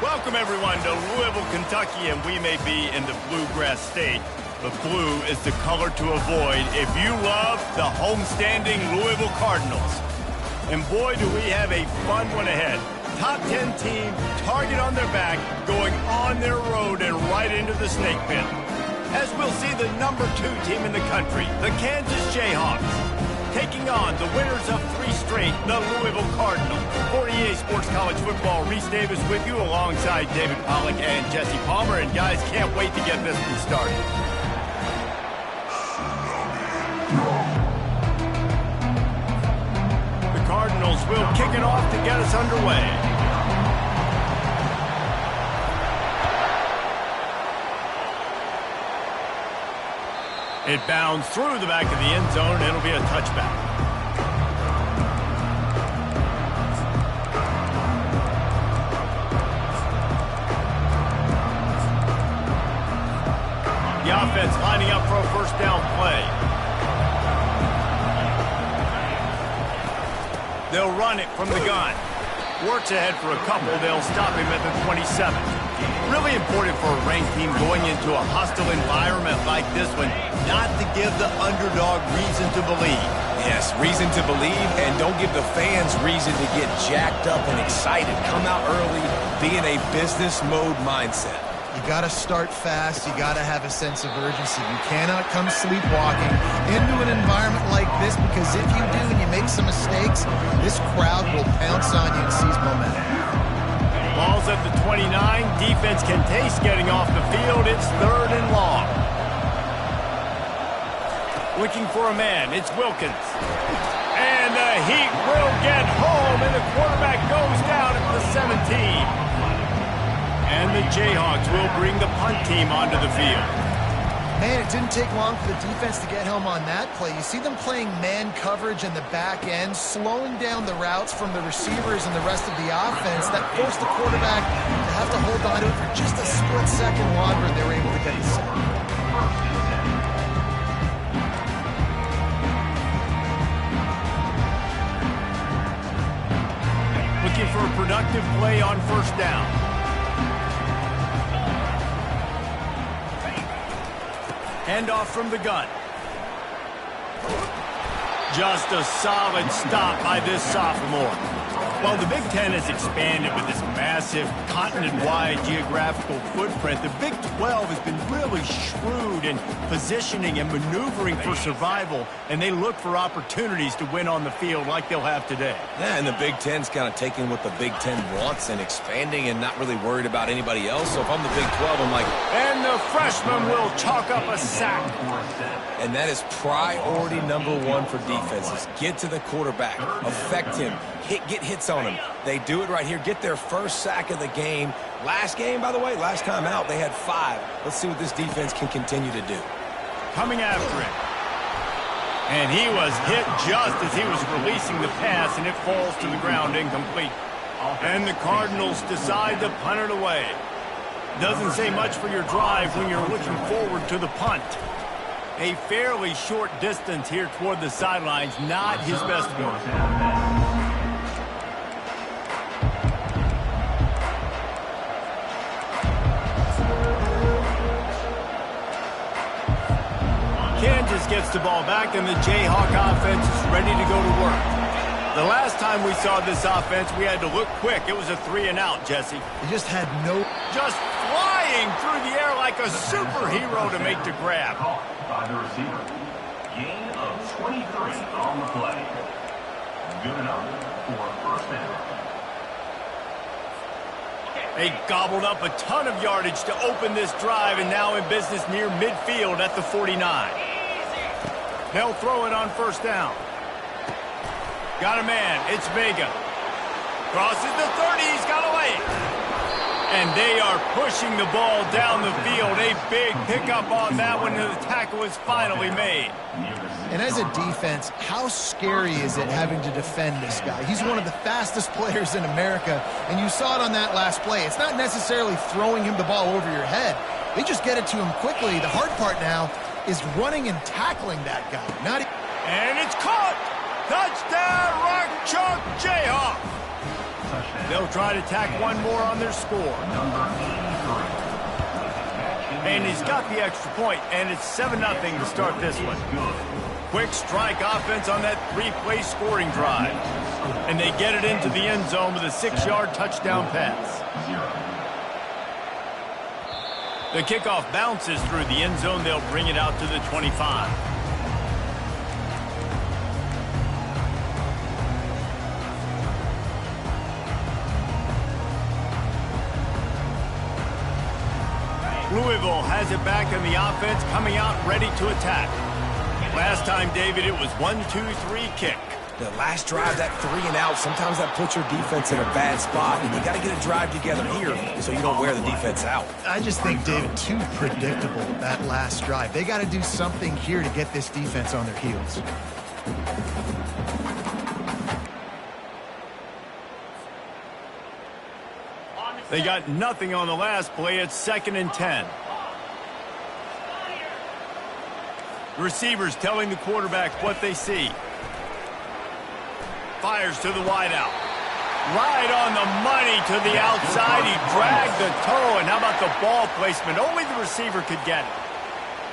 Welcome, everyone, to Louisville, Kentucky, and we may be in the Bluegrass State, but blue is the color to avoid if you love the homestanding Louisville Cardinals. And boy, do we have a fun one ahead. Top 10 team, target on their back, going on their road and right into the snake pit. As we'll see the number 2 team in the country, the Kansas Jayhawks, taking on the winners of 3 straight, the Louisville Cardinals. For EA Sports College Football, Reese Davis with you alongside David Pollack and Jesse Palmer. And guys, can't wait to get this one started. The Cardinals will kick it off to get us underway. It bounds through the back of the end zone, and it'll be a touchback. The offense lining up for a first down play. They'll run it from the gun. Works ahead for a couple. They'll stop him at the 27. Really important for a ranked team going into a hostile environment like this one, not to give the underdog reason to believe. Yes, reason to believe, and don't give the fans reason to get jacked up and excited. Come out early, be in a business mode mindset. You got to start fast. You got to have a sense of urgency. You cannot come sleepwalking into an environment like this, because if you do and you make some mistakes, this crowd will pounce on you and seize momentum. Ball's at the 29. Defense can taste getting off the field. It's 3rd and long. Looking for a man. It's Wilkins. And the Heat will get home, and the quarterback goes down at the 17. And the Jayhawks will bring the punt team onto the field. Man, it didn't take long for the defense to get home on that play. You see them playing man coverage in the back end, slowing down the routes from the receivers and the rest of the offense. That forced the quarterback to have to hold on to it for just a split second longer, and they were able to get the sack. Looking for a productive play on first down. Handoff from the gun. Just a solid stop by this sophomore. While the Big Ten has expanded with this massive continent-wide geographical footprint, the Big 12 has been really shrewd in positioning and maneuvering for survival, and they look for opportunities to win on the field like they'll have today. Yeah, and the Big Ten's kind of taking what the Big Ten wants and expanding and not really worried about anybody else. So if I'm the Big 12, I'm like... And the freshman will chalk up a sack. And that is priority number 1 for defenses. Get to the quarterback. Affect him. Get hits on him. They do it right here. Get their first sack of the game. Last game, by the way, last time out, they had 5. Let's see what this defense can continue to do. Coming after it. And he was hit just as he was releasing the pass, and it falls to the ground incomplete. And the Cardinals decide to punt it away. Doesn't say much for your drive when you're looking forward to the punt. A fairly short distance here toward the sidelines, not his best work. Kansas gets the ball back, and the Jayhawk offense is ready to go to work. The last time we saw this offense, we had to look quick. It was a 3-and-out, Jesse. They just had no... Just flying through the air like a superhero to make the grab. By the receiver. Gain of 23 on the play. Good enough for a first down. They gobbled up a ton of yardage to open this drive, and now in business near midfield at the 49. They'll throw it on first down. Got a man. It's Vega. Crosses the 30. He's got away. And they are pushing the ball down the field. A big pickup on that one, and the tackle is finally made. And as a defense, how scary is it having to defend this guy? He's one of the fastest players in America, and you saw it on that last play. It's not necessarily throwing him the ball over your head. They just get it to him quickly. The hard part now is running and tackling that guy. And it's caught! Touchdown, Rock Chalk Jayhawk! They'll try to tack one more on their score. And he's got the extra point, and it's 7-0 to start this one. Quick strike offense on that 3-play scoring drive. And they get it into the end zone with a 6-yard touchdown pass. The kickoff bounces through the end zone. They'll bring it out to the 25. Louisville has it back in the offense, coming out ready to attack. Last time, David, it was 1-2-3 kick. The last drive, that 3 and out, sometimes that puts your defense in a bad spot, and you got to get a drive together here so you don't wear the defense out. I just think, David, too predictable, that last drive. They got to do something here to get this defense on their heels. They got nothing on the last play. It's 2nd and 10. Receivers telling the quarterback what they see. Fires to the wideout. Right on the money to the outside. He dragged the toe. And how about the ball placement? Only the receiver could get it.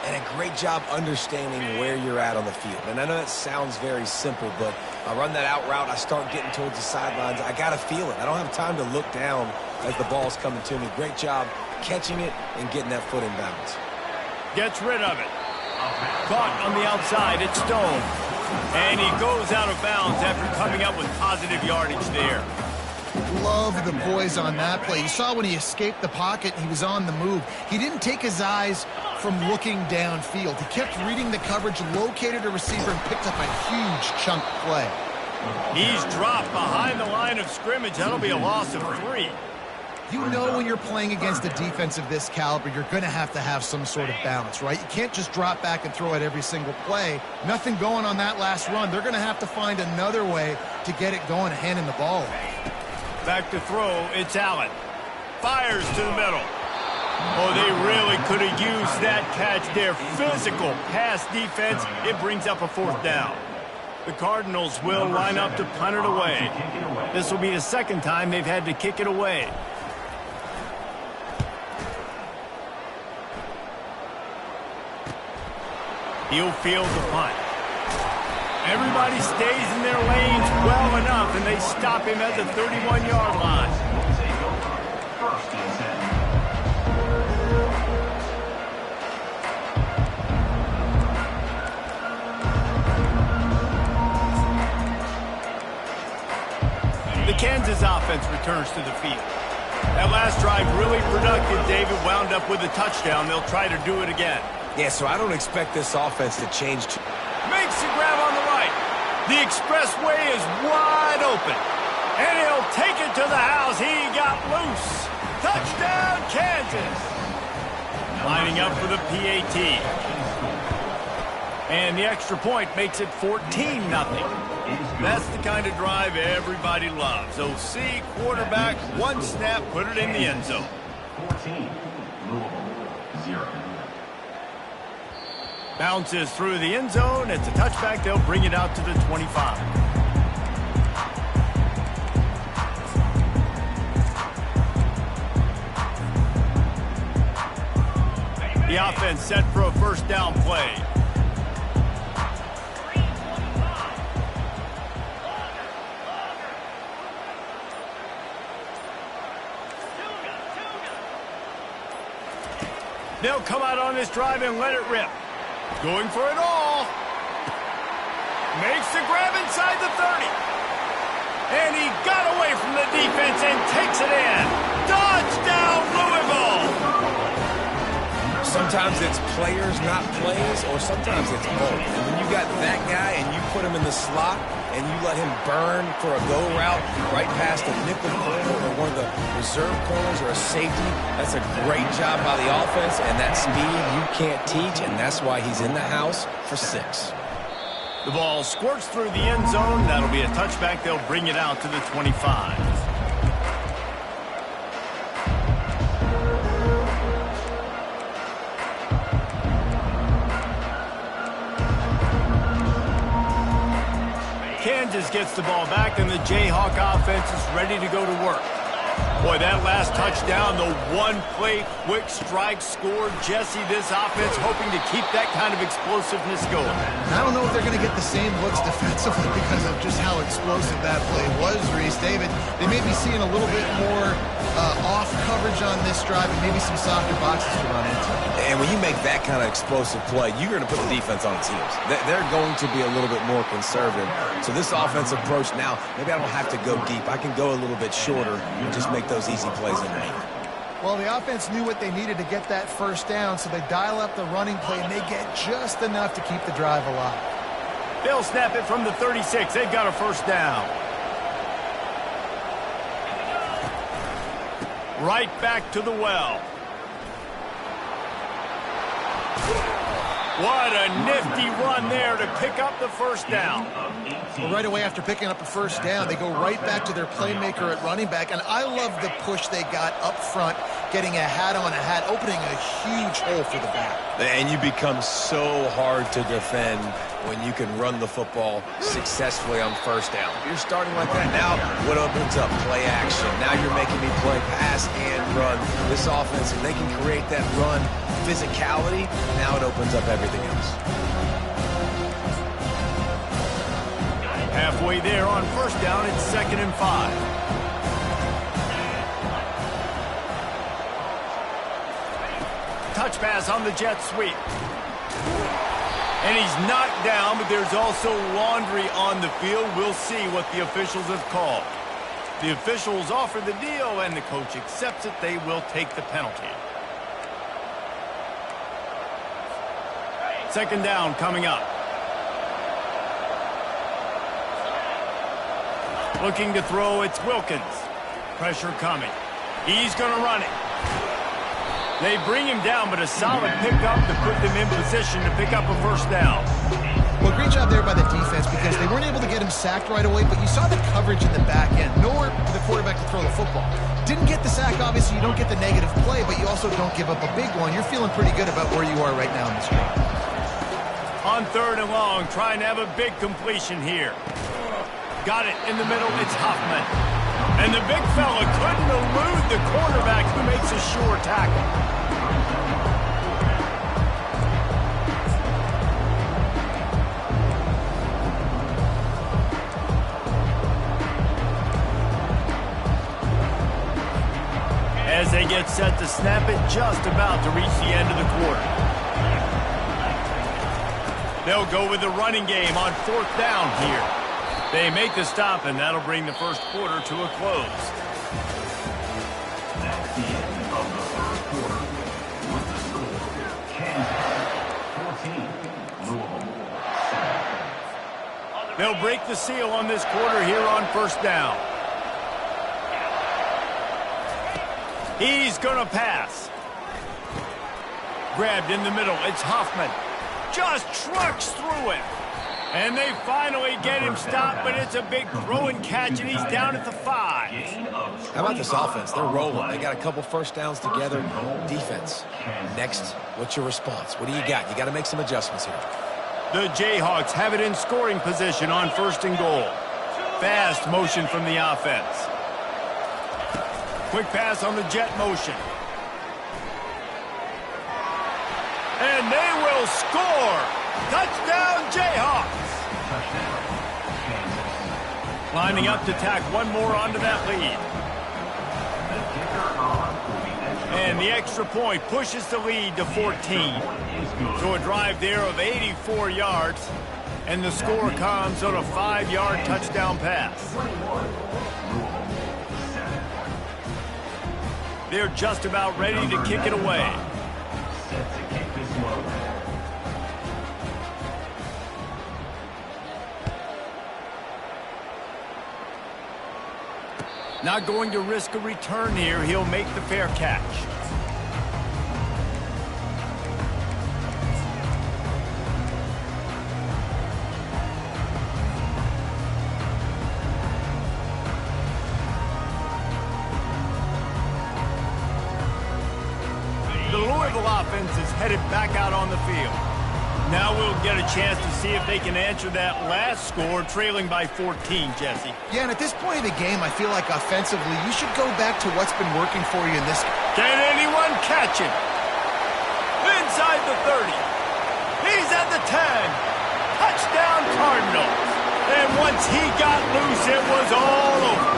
And a great job understanding where you're at on the field. And I know that sounds very simple, but I run that out route, I start getting towards the sidelines. I got to feel it. I don't have time to look down as the ball's coming to me. Great job catching it and getting that foot in bounds. Gets rid of it. Caught on the outside. It's Stone. And he goes out of bounds after coming up with positive yardage there. Love the boys on that play. You saw when he escaped the pocket, he was on the move. He didn't take his eyes from looking downfield. He kept reading the coverage, located a receiver, and picked up a huge chunk play. He's dropped behind the line of scrimmage. That'll be a loss of 3. You know when you're playing against a defense of this caliber, you're going to have some sort of balance, right? You can't just drop back and throw it every single play. Nothing going on that last run. They're going to have to find another way to get it going and handing the ball away. Back to throw, it's Allen. Fires to the middle. Oh, they really could have used that catch there. Physical pass defense. It brings up a 4th down. The Cardinals will line up to punt it away. This will be the 2nd time they've had to kick it away. He'll field the punt. Everybody stays in their lanes well enough, and they stop him at the 31-yard line. First and 10. The Kansas offense returns to the field. That last drive really productive. David wound up with a touchdown. They'll try to do it again. Yeah, so I don't expect this offense to change. Makes the grab on the right. The expressway is wide open. And he'll take it to the house. He got loose. Touchdown, Kansas. Lining up for the PAT. And the extra point makes it 14-0. That's the kind of drive everybody loves. OC, quarterback, one snap, put it in the end zone. 14, Louisville, 0. Bounces through the end zone. It's a touchback. They'll bring it out to the 25. The offense set for a 1st down play. They'll come out on this drive and let it rip. Going for it all. Makes the grab inside the 30. And he got away from the defense and takes it in. Touchdown, Louisville! Sometimes it's players, not plays, or sometimes it's both. And when you got that guy and you put him in the slot and you let him burn for a go route right past a nickel corner or one of the reserve corners or a safety, that's a great job by the offense, and that speed you can't teach, and that's why he's in the house for 6. The ball squirts through the end zone. That'll be a touchback. They'll bring it out to the 25. Kansas gets gets the ball back, and the Jayhawk offense is ready to go to work. Boy, that last touchdown, the one-play quick strike score. Jesse, this offense hoping to keep that kind of explosiveness going. I don't know if they're going to get the same looks defensively because of just how explosive that play was, Reese. David, they may be seeing a little bit more off coverage on this drive and maybe some softer boxes to run into. And when you make that kind of explosive play, you're going to put the defense on its heels. They're going to be a little bit more conservative. So this offensive approach now, maybe I don't have to go deep. I can go a little bit shorter and just make those easy plays underneath. Well, the offense knew what they needed to get that first down, so they dial up the running play, and they get just enough to keep the drive alive. They'll snap it from the 36. They've got a first down. Right back to the well. What a nifty run there to pick up the first down. Well, right away after picking up a first down, they go right back to their playmaker at running back, and I love the push they got up front, getting a hat on a hat, opening a huge hole for the back. And you become so hard to defend when you can run the football successfully on first down. You're starting like that. Now, what opens up? Play action. Now you're making me play pass and run. This offense, if they can create that run physicality, now it opens up everything else. Halfway there on first down, it's 2nd and 5. Touch pass on the jet sweep. And he's knocked down, but there's also laundry on the field. We'll see what the officials have called. The officials offer the deal, and the coach accepts it. They will take the penalty. 2nd down coming up. Looking to throw, it's Wilkins. Pressure coming. He's going to run it. They bring him down, but a solid pickup to put them in position to pick up a first down. Well, great job there by the defense because they weren't able to get him sacked right away, but you saw the coverage in the back end. Nowhere for the quarterback to throw the football. Didn't get the sack, obviously. You don't get the negative play, but you also don't give up a big one. You're feeling pretty good about where you are right now in this game. On 3rd and long, trying to have a big completion here. Got it in the middle, it's Hoffman. And the big fella couldn't elude the cornerback who makes a sure tackle. As they get set to snap it, just about to reach the end of the quarter. They'll go with the running game on 4th down here. They make the stop, and that'll bring the first quarter to a close. That's the end of the first quarter. With the score, Kansas 14, Louisville 7. They'll break the seal on this quarter here on first down. He's going to pass. Grabbed in the middle. It's Hoffman. Just trucks through it. And they finally get him stopped, but it's a big throw and catch, and he's down at the 5. How about this offense? They're rolling. They got a couple first downs together. Defense. Next, what's your response? What do you got? You got to make some adjustments here. The Jayhawks have it in scoring position on 1st and goal. Fast motion from the offense. Quick pass on the jet motion. And they will score. Touchdown, Jayhawks. Lining up to tack one more onto that lead. And the extra point pushes the lead to 14. So a drive there of 84 yards. And the score comes on a 5-yard touchdown pass. They're just about ready to kick it away. Not going to risk a return here. He'll make the fair catch. The Louisville offense is headed back out on the field. Now we'll get a chance to see if they can answer that last score, trailing by 14, Jesse. Yeah, and at this point of the game, I feel like offensively, you should go back to what's been working for you in this. Can anyone catch him? Inside the 30. He's at the 10. Touchdown Cardinals. And once he got loose, it was all over.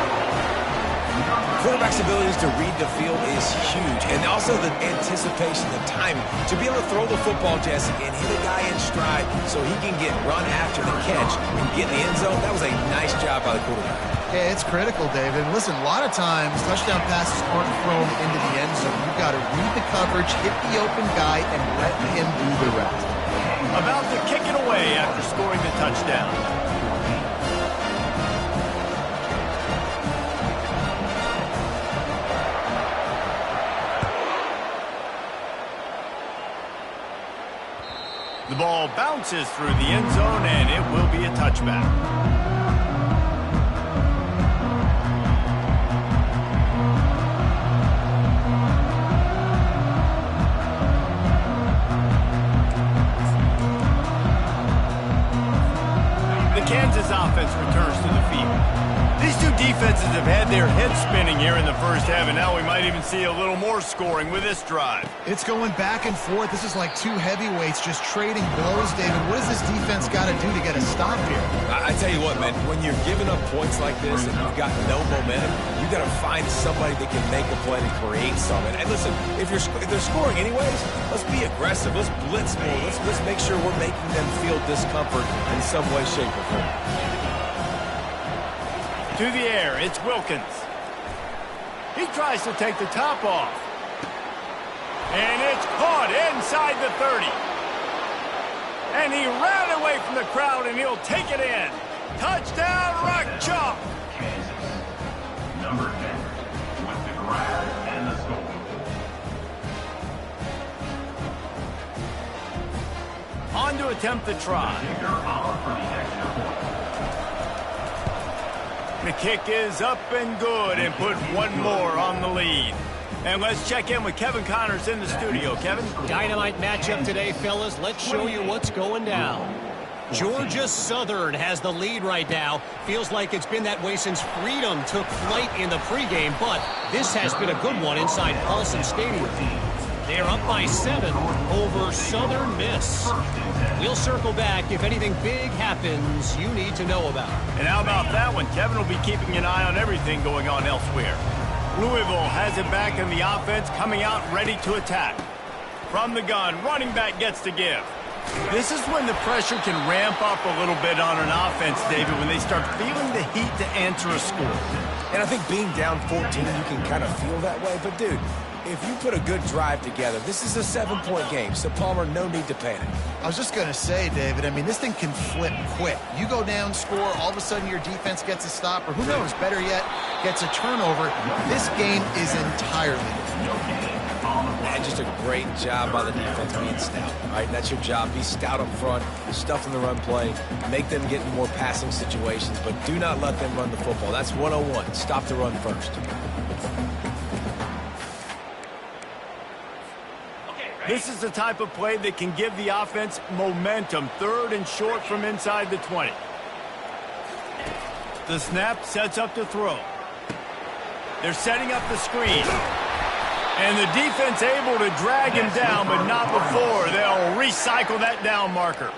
Quarterback's abilities to read the field is huge, and also the anticipation, the timing. To be able to throw the football, Jesse, and hit a guy in stride so he can get run after the catch and get in the end zone, that was a nice job by the quarterback. Yeah, it's critical, David. And listen, a lot of times, touchdown passes aren't thrown into the end zone. You've got to read the coverage, hit the open guy, and let him do the rest. About to kick it away after scoring the touchdown. The ball bounces through the end zone, and it will be a touchback. The Kansas offense returns to the field. These two defenses have had their heads spinning here in the first half, and now we might even see a little more scoring with this drive. It's going back and forth. This is like two heavyweights just trading blows, David. What does this defense got to do to get a stop here? I tell you what, man, when you're giving up points like this and you've got no momentum, you got to find somebody that can make a play to create something. And listen, if they're scoring anyways, let's be aggressive. Let's blitz more. Let's make sure we're making them feel discomfort in some way, shape, or form. To the air, it's Wilkins. He tries to take the top off. And it's caught inside the 30. And he ran away from the crowd, and he'll take it in. Touchdown, Rock Chalk. Kansas. Number 10 with the grab and the score. On to attempt the try. Kicker on for the extra point. The kick is up and good and put one more on the lead. And let's check in with Kevin Connors in the studio. Kevin? Dynamite matchup today, fellas. Let's show you what's going down. Georgia Southern has the lead right now. Feels like it's been that way since Freedom took flight in the pregame, but this has been a good one inside Paulson Stadium. They're up by 7 over Southern Miss. We'll circle back if anything big happens you need to know about. And how about that one? Kevin will be keeping an eye on everything going on elsewhere. Louisville has it back in the offense, coming out ready to attack. From the gun, running back gets to give. This is when the pressure can ramp up a little bit on an offense, David, when they start feeling the heat to answer a score. And I think being down 14, you can kind of feel that way. But, dude, if you put a good drive together, this is a 7-point game. So, Palmer, no need to panic. I was just going to say, David, I mean, this thing can flip quick. You go down, score, all of a sudden your defense gets a stop, or who knows, better yet, gets a turnover. This game is entirely different. And just a great job by the defense being stout. All right, that's your job. Be stout up front, stuff in the run play, make them get in more passing situations, but do not let them run the football. That's 101. Stop the run first. This is the type of play that can give the offense momentum. 3rd and short from inside the 20. The snap sets up to throw. They're setting up the screen. And the defense able to drag him down, but not before. They'll recycle that down marker.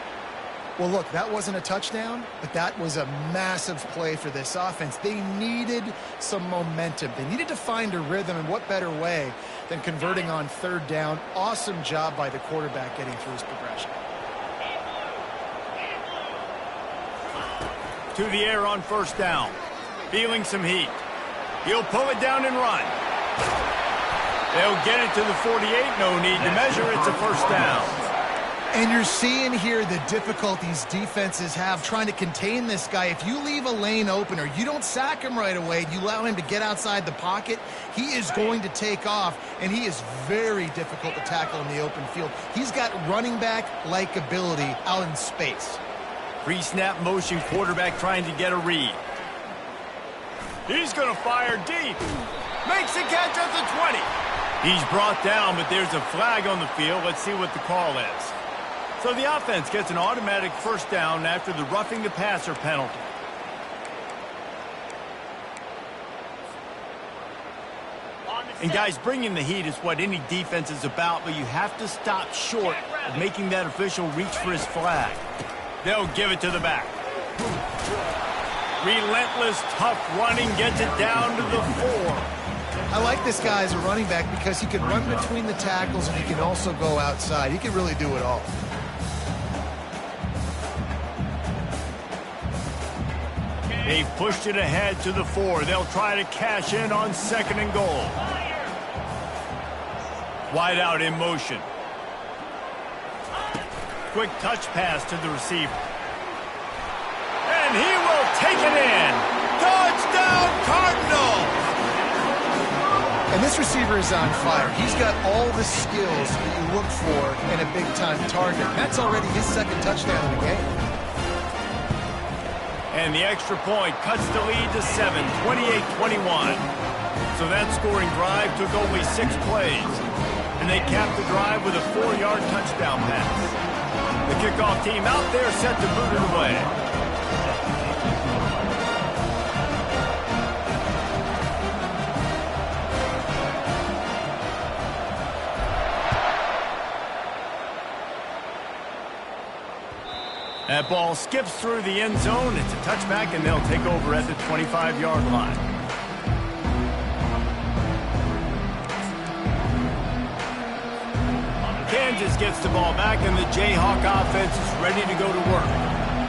Well, look, that wasn't a touchdown, but that was a massive play for this offense. They needed some momentum. They needed to find a rhythm, and what better way than converting on 3rd down. Awesome job by the quarterback getting through his progression. To the air on 1st down. Feeling some heat. He'll pull it down and run. They'll get it to the 48. No need to measure. It's a 1st down. And you're seeing here the difficulties defenses have trying to contain this guy. If you leave a lane open or you don't sack him right away, you allow him to get outside the pocket, he is going to take off, and he is very difficult to tackle in the open field. He's got running back-like ability out in space. Pre-snap motion, quarterback trying to get a read. He's going to fire deep. Makes the catch at the 20. He's brought down, but there's a flag on the field. Let's see what the call is. So the offense gets an automatic first down after the roughing the passer penalty. And guys, bringing the heat is what any defense is about, but you have to stop short of making that official reach for his flag. They'll give it to the back. Relentless, tough running gets it down to the 4. I like this guy as a running back because he can run between the tackles and he can also go outside. He can really do it all. They've pushed it ahead to the 4. They'll try to cash in on 2nd and goal. Wide out in motion. Quick touch pass to the receiver. And he will take it in. Touchdown, Cardinals! And this receiver is on fire. He's got all the skills that you look for in a big-time target. That's already his 2nd touchdown in the game. And the extra point cuts the lead to 7, 28-21. So that scoring drive took only 6 plays. And they capped the drive with a 4-yard touchdown pass. The kickoff team out there set to boot it away. That ball skips through the end zone. It's a touchback, and they'll take over at the 25-yard line. Kansas gets the ball back, and the Jayhawk offense is ready to go to work.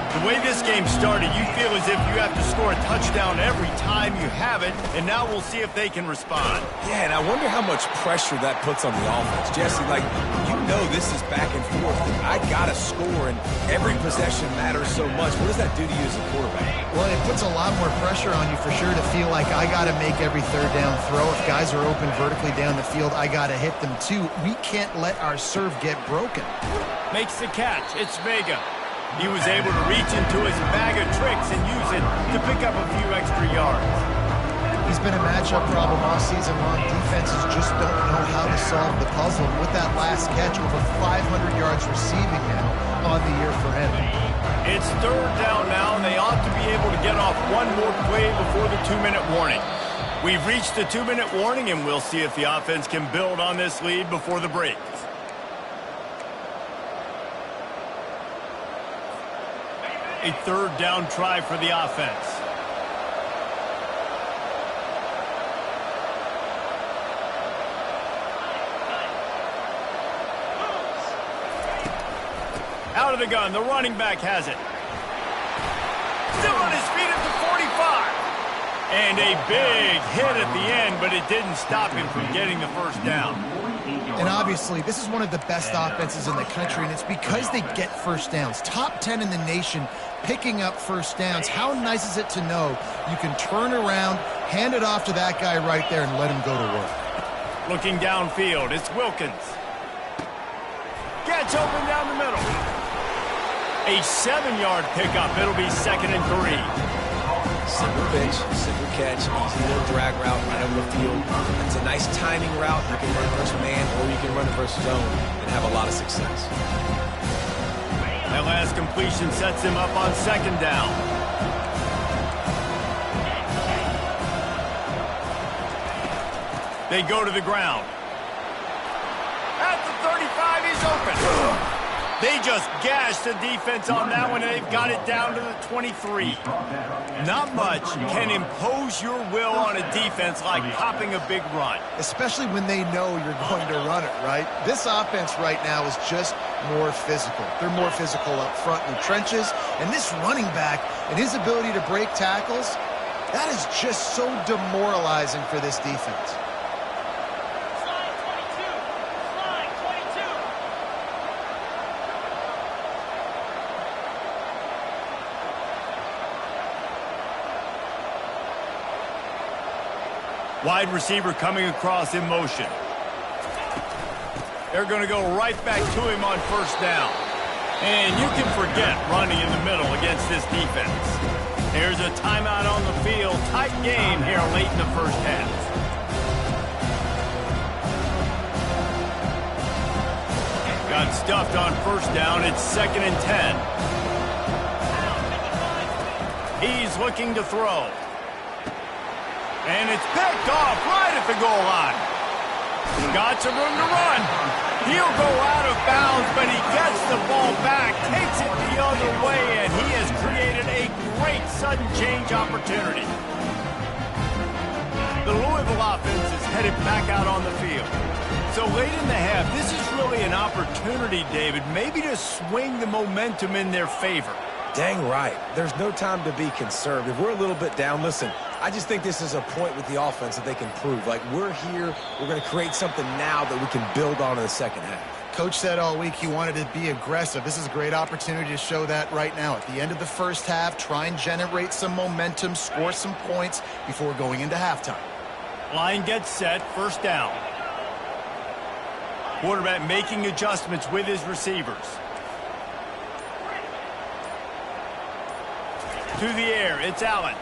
The way this game started, you feel as if you have to score a touchdown every time you have it, and now we'll see if they can respond. Yeah, and I wonder how much pressure that puts on the offense. Jesse, like, you know this is back and forth. I got to score, and every possession matters so much. What does that do to you as a quarterback? Well, it puts a lot more pressure on you for sure to feel like I got to make every 3rd down throw. If guys are open vertically down the field, I got to hit them too. We can't let our serve get broken. Makes the catch. It's Vega. He was able to reach into his bag of tricks and use it to pick up a few extra yards. He's been a matchup problem all season long. Defenses just don't know how to solve the puzzle. With that last catch, over 500 yards receiving now on the year for him. It's 3rd down now, and they ought to be able to get off one more play before the 2-minute warning. We've reached the 2-minute warning, and we'll see if the offense can build on this lead before the break. A 3rd down try for the offense. Out of the gun, the running back has it. Still on his feet at the 45. And a big hit at the end, but it didn't stop him from getting the first down. And obviously, this is one of the best offenses in the country, and it's because they get first downs. Top 10 in the nation picking up first downs. How nice is it to know you can turn around, hand it off to that guy right there, and let him go to work. Looking downfield, it's Wilkins. Gets open down the middle. A 7-yard pickup. It'll be 2nd and 3. Simple pitch, simple catch, easy little drag route right over the field. It's a nice timing route. You can run it versus man, or you can run it versus zone and have a lot of success. That last completion sets him up on 2nd down. They go to the ground. At the 35, he's open. They just gashed the defense on that one, and they've got it down to the 23. Not much can impose your will on a defense like popping a big run. Especially when they know you're going to run it, right? This offense right now is just more physical. They're more physical up front in the trenches, and this running back and his ability to break tackles, that is just so demoralizing for this defense. Wide receiver coming across in motion. They're going to go right back to him on 1st down. And you can forget running in the middle against this defense. There's a timeout on the field. Tight game here late in the 1st half. Got stuffed on first down. It's 2nd and 10. He's looking to throw. And it's picked off right at the goal line. Got some room to run. He'll go out of bounds, but he gets the ball back, takes it the other way, and he has created a great sudden change opportunity. The Louisville offense is headed back out on the field. So late in the half, this is really an opportunity, David, maybe to swing the momentum in their favor. Dang right. There's no time to be conservative. We're a little bit down. Listen, I just think this is a point with the offense that they can prove. Like, we're here, we're going to create something now that we can build on in the second half. Coach said all week he wanted to be aggressive. This is a great opportunity to show that right now. At the end of the first half, try and generate some momentum, score some points before going into halftime. Line gets set, first down. Quarterback making adjustments with his receivers. To the air, it's Allen.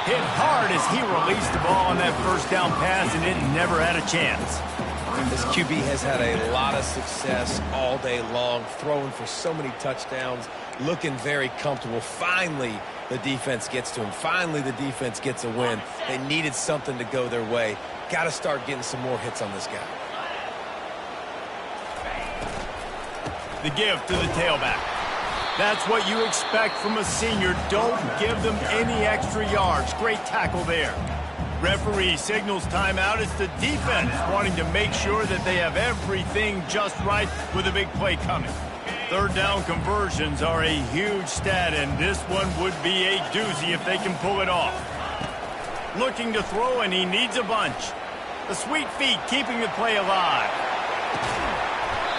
Hit hard as he released the ball on that first down pass, and it never had a chance. This QB has had a lot of success all day long, throwing for so many touchdowns, looking very comfortable. Finally, the defense gets to him. Finally, the defense gets a win. They needed something to go their way. Got to start getting some more hits on this guy. The give to the tailback. That's what you expect from a senior. Don't give them any extra yards. Great tackle there. Referee signals timeout. It's the defense wanting to make sure that they have everything just right with a big play coming. Third down conversions are a huge stat, and this one would be a doozy if they can pull it off. Looking to throw, and he needs a bunch. The sweet feet keeping the play alive.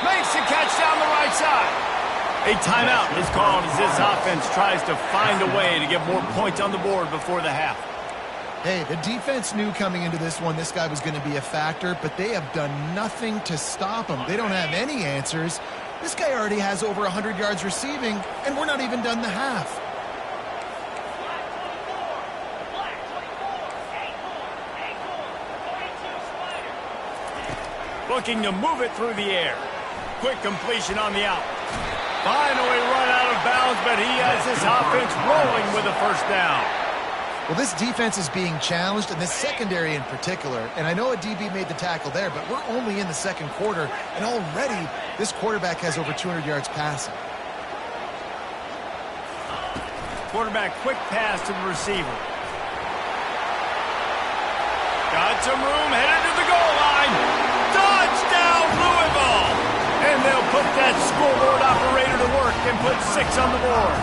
Makes the catch down the right side. A timeout is called as this offense tries to find a way to get more points on the board before the half. Hey, the defense knew coming into this one this guy was going to be a factor, but they have done nothing to stop him. They don't have any answers. This guy already has over 100 yards receiving, and we're not even done the half. Looking to move it through the air. Quick completion on the out. Finally run out of bounds, but he has his offense rolling with a first down. Well, this defense is being challenged, and this secondary in particular. And I know a DB made the tackle there, but we're only in the second quarter, and already this quarterback has over 200 yards passing. Quarterback quick pass to the receiver. Got some room, headed to the goal line. Touchdown, Louisville! And they'll put that scoreboard operator to work and put 6 on the board.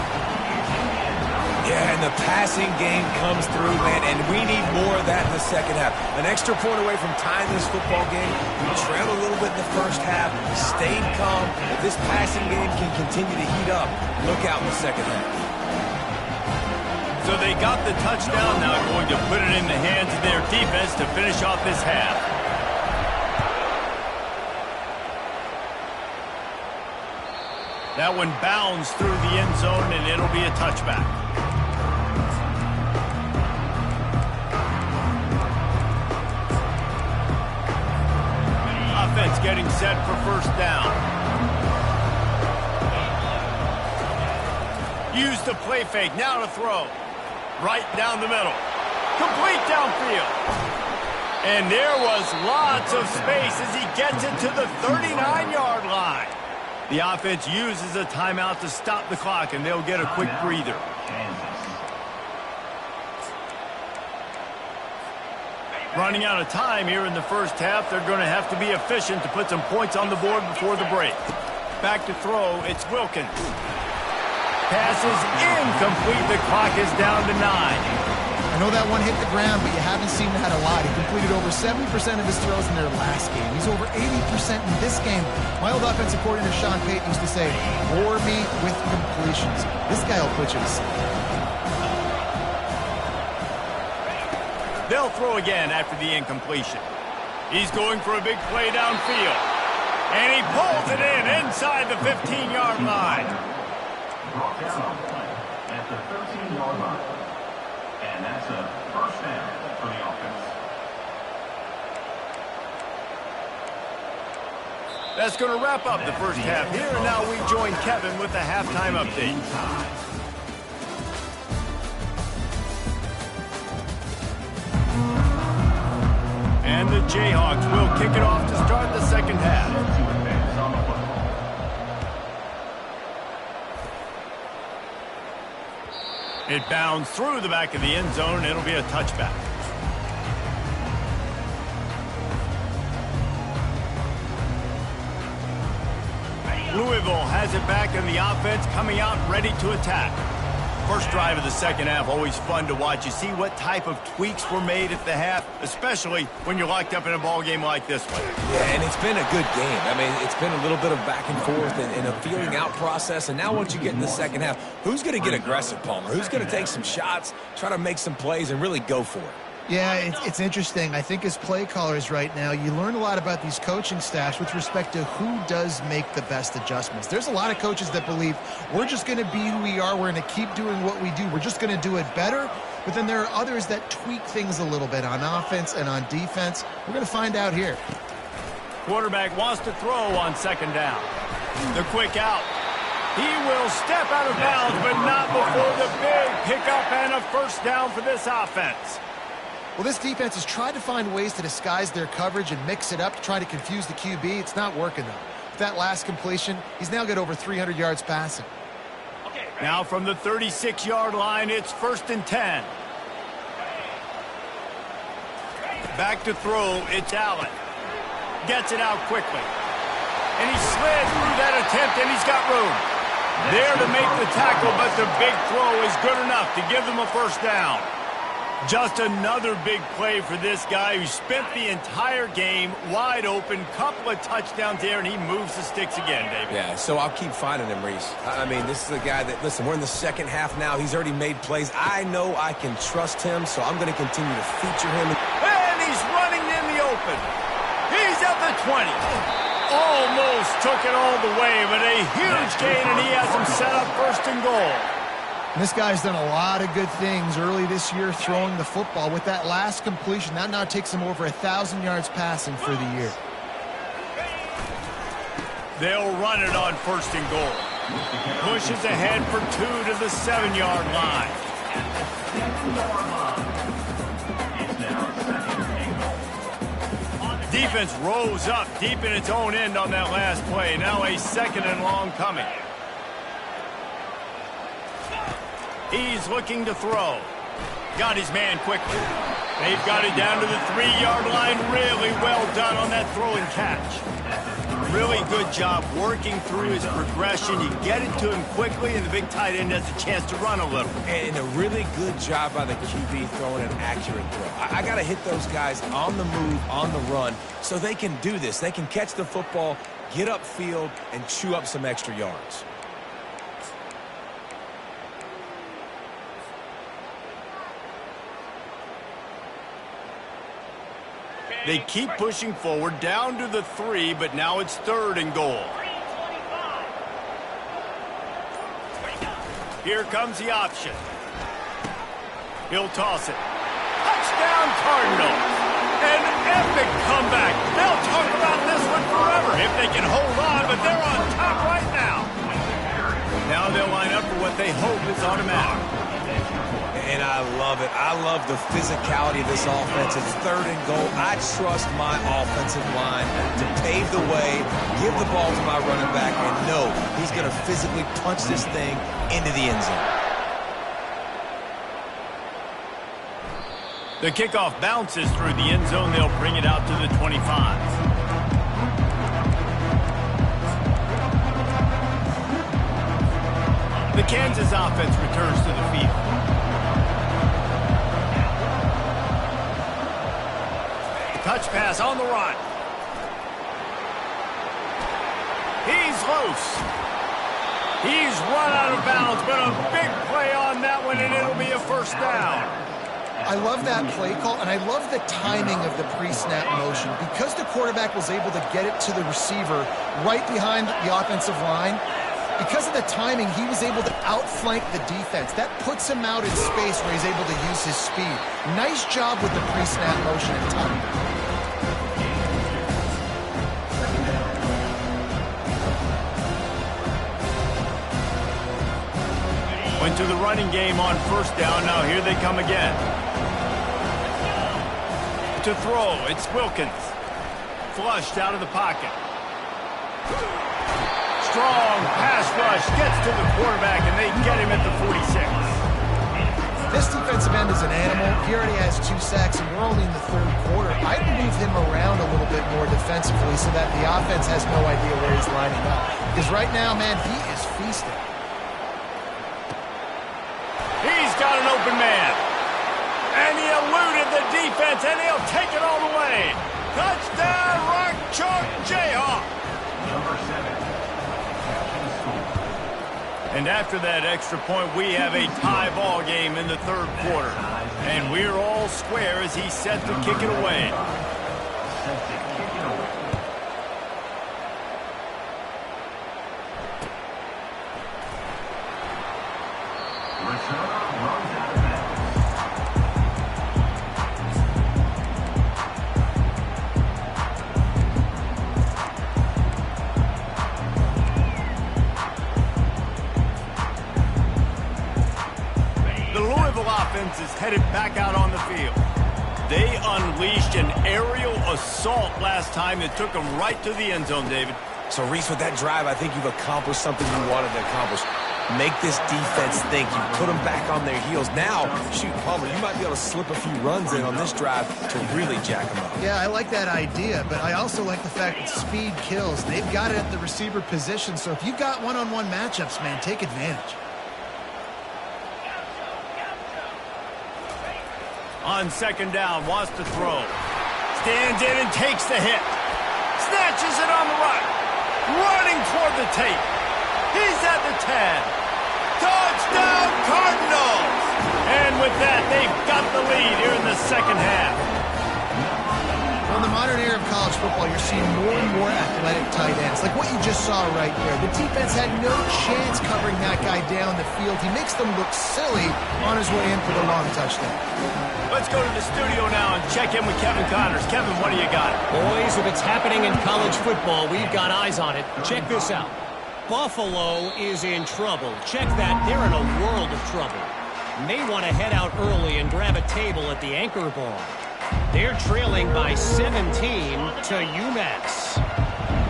Yeah, and the passing game comes through, man, and we need more of that in the second half. An extra point away from tying this football game. We trailed a little bit in the first half, stayed calm. If this passing game can continue to heat up, look out in the second half. So they got the touchdown, now going to put it in the hands of their defense to finish off this half. That one bounds through the end zone, and it'll be a touchback. Offense getting set for first down. Use the play fake, now to throw. Right down the middle. Complete downfield. And there was lots of space as he gets it to the 39-yard line. The offense uses a timeout to stop the clock, and they'll get a quick breather. Running out of time here in the first half, they're going to have to be efficient to put some points on the board before the break. Back to throw, it's Wilkins. Pass is incomplete. The clock is down to 9. I know that one hit the ground, but you haven't seen that a lot. He completed over 70% of his throws in their last game. He's over 80% in this game. My old offensive coordinator, Sean Payton, used to say, bore me with completions. This guy will put you to sleep. They'll throw again after the incompletion. He's going for a big play downfield. And he pulls it in inside the 15-yard line. Brought down on play at the 13-yard line. And that's a first down for the offense. That's going to wrap up the first half here, and now we join Kevin with the halftime update. And the Jayhawks will kick it off to start the second half. It bounds through the back of the end zone. It'll be a touchback. Louisville has it back in the offense, coming out ready to attack. First drive of the second half, always fun to watch. You see what type of tweaks were made at the half, especially when you're locked up in a ball game like this one. Yeah, and it's been a good game. I mean, it's been a little bit of back and forth and a feeling out process. And now once you get in the second half, who's going to get aggressive, Palmer? Who's going to take some shots, try to make some plays, and really go for it? Yeah, it's interesting. I think as play callers right now, you learn a lot about these coaching staffs with respect to who does make the best adjustments. There's a lot of coaches that believe we're just going to be who we are. We're going to keep doing what we do. We're just going to do it better. But then there are others that tweak things a little bit on offense and on defense. We're going to find out here. Quarterback wants to throw on second down. The quick out. He will step out of bounds, but not before the big pickup and a first down for this offense. Well, this defense has tried to find ways to disguise their coverage and mix it up to try to confuse the QB. It's not working, though. With that last completion, he's now got over 300 yards passing. Now from the 36-yard line, it's 1st and 10. Back to throw, it's Allen. Gets it out quickly. And he slid through that attempt, and he's got room. There to make the tackle, but the big throw is good enough to give them a first down. Just another big play for this guy who spent the entire game wide open. Couple of touchdowns there, and he moves the sticks again, David. Yeah, so I'll keep finding him, Reese. I mean, this is a guy that, listen, we're in the second half now. He's already made plays. I know I can trust him, so I'm going to continue to feature him. And he's running in the open. He's at the 20. Almost took it all the way, but a huge gain, and he has him set up 1st and goal. And this guy's done a lot of good things early this year throwing the football. With that last completion, that now takes him over 1,000 yards passing for the year. They'll run it on 1st and goal. Pushes ahead for 2 to the 7-yard line. Defense rose up deep in its own end on that last play. Now a 2nd and long coming. He's looking to throw. Got his man quickly. They've got it down to the 3-yard line. Really well done on that throw and catch. Really good job working through his progression. You get it to him quickly, and the big tight end has a chance to run a little. And a really good job by the QB throwing an accurate throw. I got to hit those guys on the move, on the run, so they can do this. They can catch the football, get upfield, and chew up some extra yards. They keep pushing forward, down to the 3, but now it's 3rd and goal. Here comes the option. He'll toss it. Touchdown, Cardinals. An epic comeback. They'll talk about this one forever if they can hold on, but they're on top right now. Now they'll line up for what they hope is automatic. And I love it. I love the physicality of this offense. It's 3rd and goal. I trust my offensive line to pave the way, give the ball to my running back, and know he's going to physically punch this thing into the end zone. The kickoff bounces through the end zone. They'll bring it out to the 25. The Kansas offense returns to the field. Touch pass on the run. He's loose. He's run out of bounds, but a big play on that one, and it'll be a first down. I love that play call, and I love the timing of the pre-snap motion. Because the quarterback was able to get it to the receiver right behind the offensive line, because of the timing, he was able to outflank the defense. That puts him out in space where he's able to use his speed. Nice job with the pre-snap motion and timing. Went to the running game on first down. Now here they come again. To throw, it's Wilkins. Flushed out of the pocket. Strong pass rush. Gets to the quarterback, and they get him at the 46. This defensive end is an animal. He already has 2 sacks, and we're only in the 3rd quarter. I'd move him around a little bit more defensively so that the offense has no idea where he's lining up. Because right now, man, he is feasting. He's got an open man. And he eluded the defense, and he'll take it all the way. Touchdown, Rock Chalk Jayhawk. Number 7. And after that extra point, we have a tie ball game in the 3rd quarter. And we're all square as he's set to kick it away. Is headed back out on the field. They unleashed an aerial assault last time that took them right to the end zone, David. So, Reese, with that drive, I think you've accomplished something you wanted to accomplish. Make this defense think. You put them back on their heels. Now, shoot, Palmer, you might be able to slip a few runs in on this drive to really jack them up. Yeah, I like that idea, but I also like the fact that speed kills. They've got it at the receiver position, so if you've got one-on-one matchups, man, take advantage. On 2nd down, wants to throw. Stands in and takes the hit. Snatches it on the run. Running toward the tape. He's at the 10. Touchdown, Cardinals! And with that, they've got the lead here in the 2nd half. Well, in the modern era of college football, you're seeing more and more athletic tight ends, like what you just saw right there. The defense had no chance covering that guy down the field. He makes them look silly on his way in for the long touchdown. Let's go to the studio now and check in with Kevin Connors. Kevin, what do you got? Boys, if it's happening in college football, we've got eyes on it. Check this out. Buffalo is in trouble. Check that. They're in a world of trouble. May want to head out early and grab a table at the Anchor Bar. They're trailing by 17 to UMass.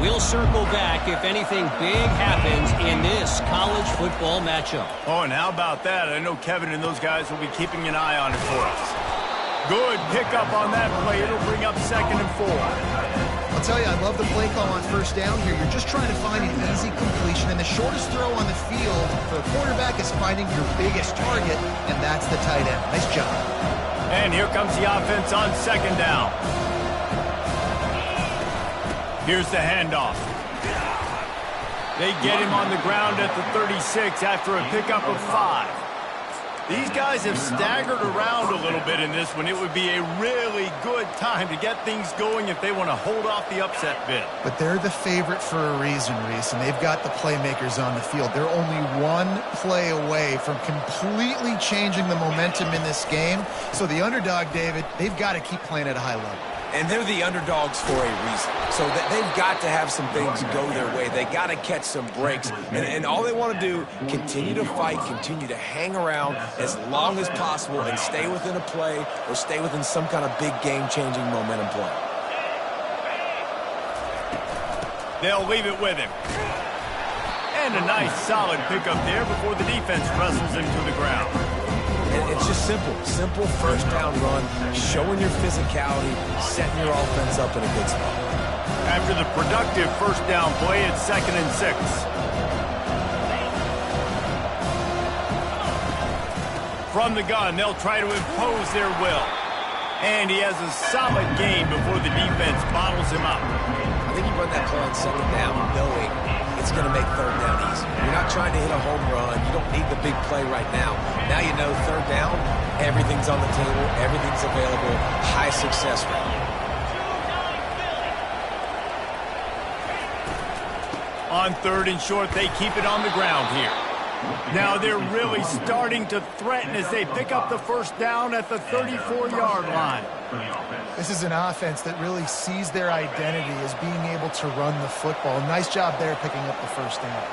We'll circle back if anything big happens in this college football matchup. Oh, and how about that? I know Kevin and those guys will be keeping an eye on it for us. Good pickup on that play. It'll bring up 2nd and 4. I'll tell you, I love the play call on first down here. You're just trying to find an easy completion, and the shortest throw on the field for a quarterback is finding your biggest target, and that's the tight end. Nice job. And here comes the offense on 2nd down. Here's the handoff. They get him on the ground at the 36 after a pickup of 5. These guys have staggered around a little bit in this one. It would be a really good time to get things going if they want to hold off the upset bid. But they're the favorite for a reason, Reese, and they've got the playmakers on the field. They're only one play away from completely changing the momentum in this game. So the underdog, David, they've got to keep playing at a high level. And they're the underdogs for a reason. So they've got to have some things go their way. They got to catch some breaks. And all they want to do, continue to fight, continue to hang around as long as possible and stay within a play or stay within some kind of big game-changing momentum play. They'll leave it with him. And a nice solid pickup there before the defense wrestles him to the ground. And it's just simple first down run, showing your physicality, setting your offense up in a good spot. After the productive first down play, it's 2nd and 6. From the gun, they'll try to impose their will. And he has a solid gain before the defense bottles him up. I think you run that play on 2nd down knowing it's going to make 3rd down easy. You're not trying to hit a home run. You don't need the big play right now. Now you know 3rd down, everything's on the table, everything's available, high success rate. On 3rd and short, they keep it on the ground here. Now they're really starting to threaten as they pick up the first down at the 34-yard line. This is an offense that really sees their identity as being able to run the football. Nice job there picking up the first down.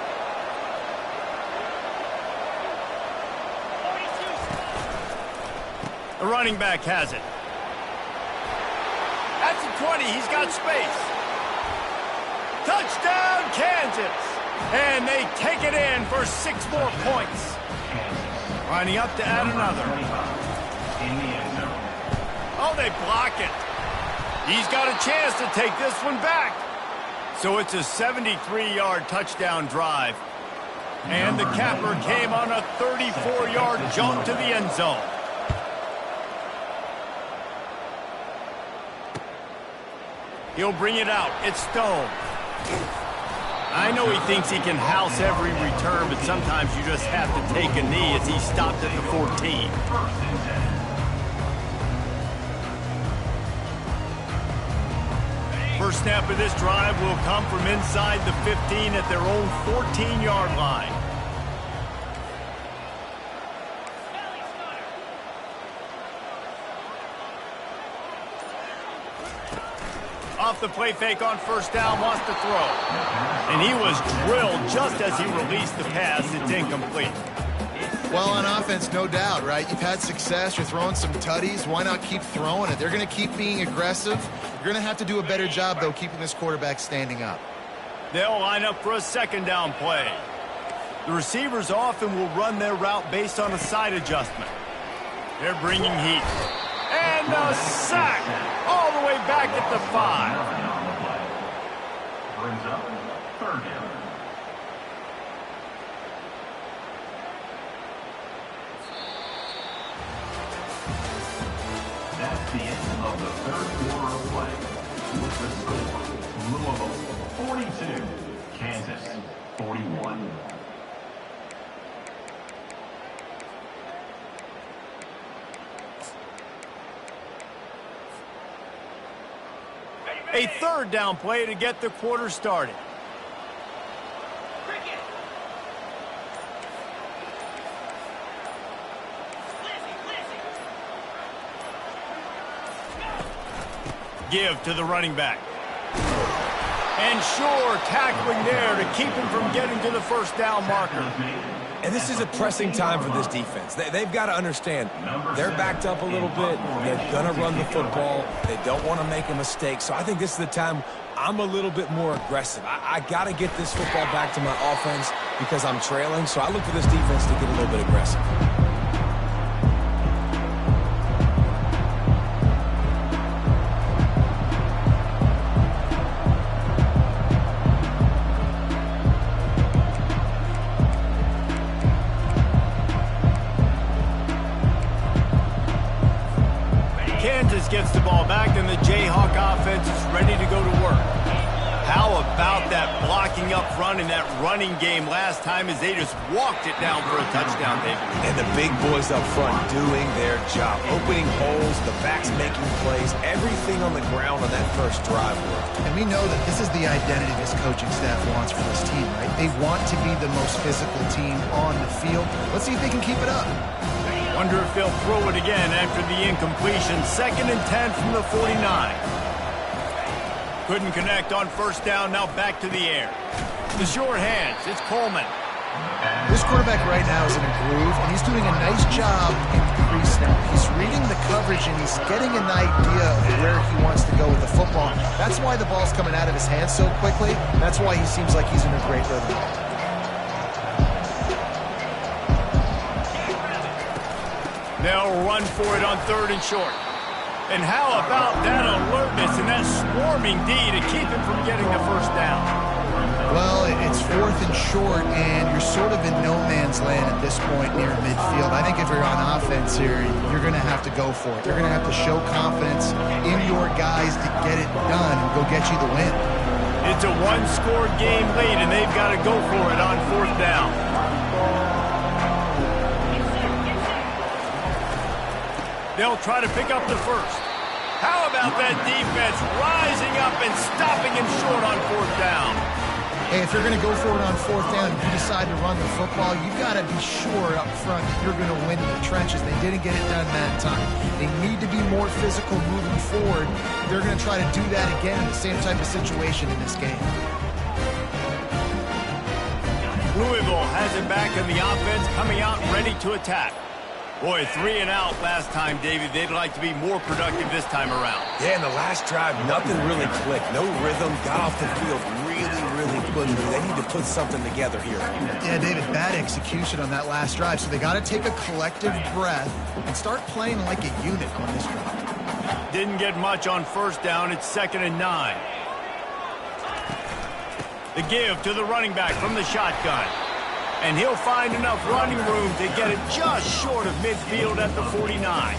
The running back has it. At the 20, he's got space. Touchdown, Kansas! And they take it in for 6 more points. Lining up to add another. Oh, they block it. He's got a chance to take this one back. So it's a 73-yard touchdown drive. And the capper came on a 34-yard jump to the end zone. He'll bring it out. It's Stone. I know he thinks he can house every return, but sometimes you just have to take a knee as he stopped at the 14. First snap of this drive will come from inside the 15 at their own 14-yard line. Off the play fake on first down, wants to throw. And he was drilled just as he released the pass. It's incomplete. Well, on offense, no doubt, right? You've had success. You're throwing some tutties. Why not keep throwing it? They're going to keep being aggressive. You're going to have to do a better job, though, keeping this quarterback standing up. They'll line up for a second down play. The receivers often will run their route based on a side adjustment. They're bringing heat. And a sack all the way back at the 5. Brings up third down. That's the end of the third quarter of play. With the score, Louisville 42, Kansas 41. A third down play to get the quarter started. Give to the running back. And sure, tackling there to keep him from getting to the first down marker. And this is a pressing time for this defense. They've got to understand they're backed up a little bit. They're going to run the football. They don't want to make a mistake. So I think this is the time I'm a little bit more aggressive. I got to get this football back to my offense because I'm trailing. So I look for this defense to get a little bit aggressive. Gets the ball back, and the Jayhawk offense is ready to go to work. How about that blocking up front in that running game last time as they just walked it down for a touchdown, David? And the big boys up front doing their job, opening holes, the backs making plays, everything on the ground on that first drive worked. And we know that this is the identity this coaching staff wants for this team, right? They want to be the most physical team on the field. Let's see if they can keep it up. Wonder if they'll throw it again after the incompletion. 2nd and 10 from the 49. Couldn't connect on first down, now back to the air. The short hands, it's Coleman. This quarterback right now is in a groove, and he's doing a nice job in pre-snap. He's reading the coverage, and he's getting an idea of where he wants to go with the football. That's why the ball's coming out of his hands so quickly. That's why he seems like he's in a great rhythm. They'll run for it on 3rd and short. And how about that alertness and that swarming D to keep him from getting the first down? Well, it's 4th and short, and you're sort of in no man's land at this point near midfield. I think if you're on offense here, you're going to have to go for it. You're going to have to show confidence in your guys to get it done and go get you the win. It's a one-score game lead, and they've got to go for it on 4th down. They'll try to pick up the first. How about that defense rising up and stopping him short on 4th down? Hey, if you're going to go for it on 4th down and you decide to run the football, you've got to be sure up front that you're going to win in the trenches. They didn't get it done that time. They need to be more physical moving forward. They're going to try to do that again in the same type of situation in this game. Louisville has it back in the offense, coming out ready to attack. Boy, 3 and out last time, David. They'd like to be more productive this time around. Yeah, in the last drive, nothing really clicked. No rhythm, got off the field really quickly. They need to put something together here. Yeah, David, bad execution on that last drive, so they got to take a collective breath and start playing like a unit on this drive. Didn't get much on first down. It's 2nd and 9. The give to the running back from the shotgun. And he'll find enough running room to get it just short of midfield at the 49.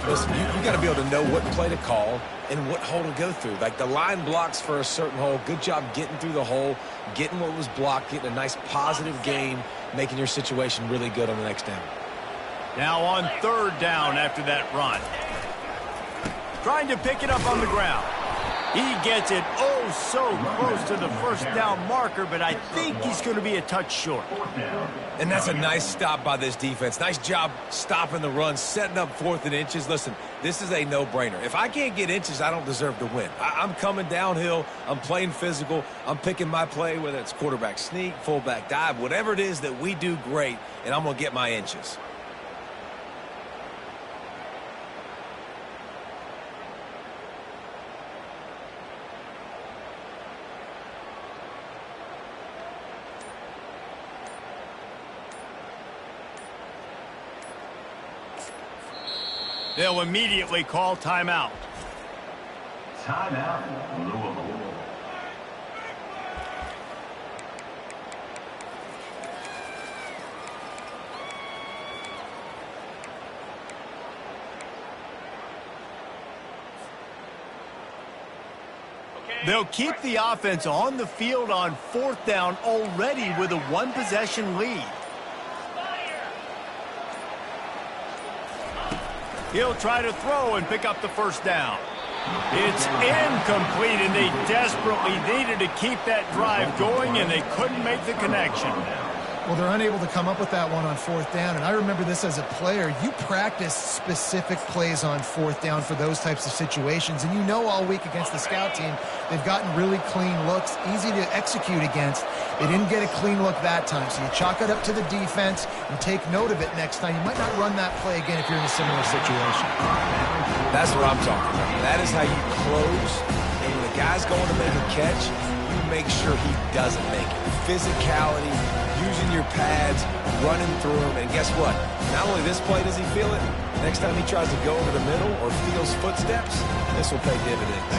Listen, you got to be able to know what play to call and what hole to go through. Like the line blocks for a certain hole. Good job getting through the hole, getting what was blocked, getting a nice positive gain, making your situation really good on the next down. Now on 3rd down after that run. Trying to pick it up on the ground. He gets it so close to the first down marker, but I think he's going to be a touch short. And that's a nice stop by this defense. Nice job stopping the run, setting up 4th and inches. Listen, this is a no-brainer. If I can't get inches, I don't deserve to win. I'm coming downhill. I'm playing physical. I'm picking my play, whether it's quarterback sneak, fullback dive, whatever it is that we do great, and I'm going to get my inches. They'll immediately call timeout. Timeout, Louisville. They'll keep the offense on the field on 4th down already with a 1-possession lead. He'll try to throw and pick up the first down. It's incomplete, and they desperately needed to keep that drive going, and they couldn't make the connection. Well, they're unable to come up with that one on 4th down, and I remember this as a player. You practice specific plays on 4th down for those types of situations, and you know all week against the scout team, they've gotten really clean looks, easy to execute against. They didn't get a clean look that time, so you chalk it up to the defense and take note of it next time. You might not run that play again if you're in a similar situation. That's what I'm talking about. That is how you close, and when the guy's going to make a catch, you make sure he doesn't make it. Physicality, using your pads, running through them, and guess what? Not only this play does he feel it, next time he tries to go over the middle or feels footsteps, this will pay dividends.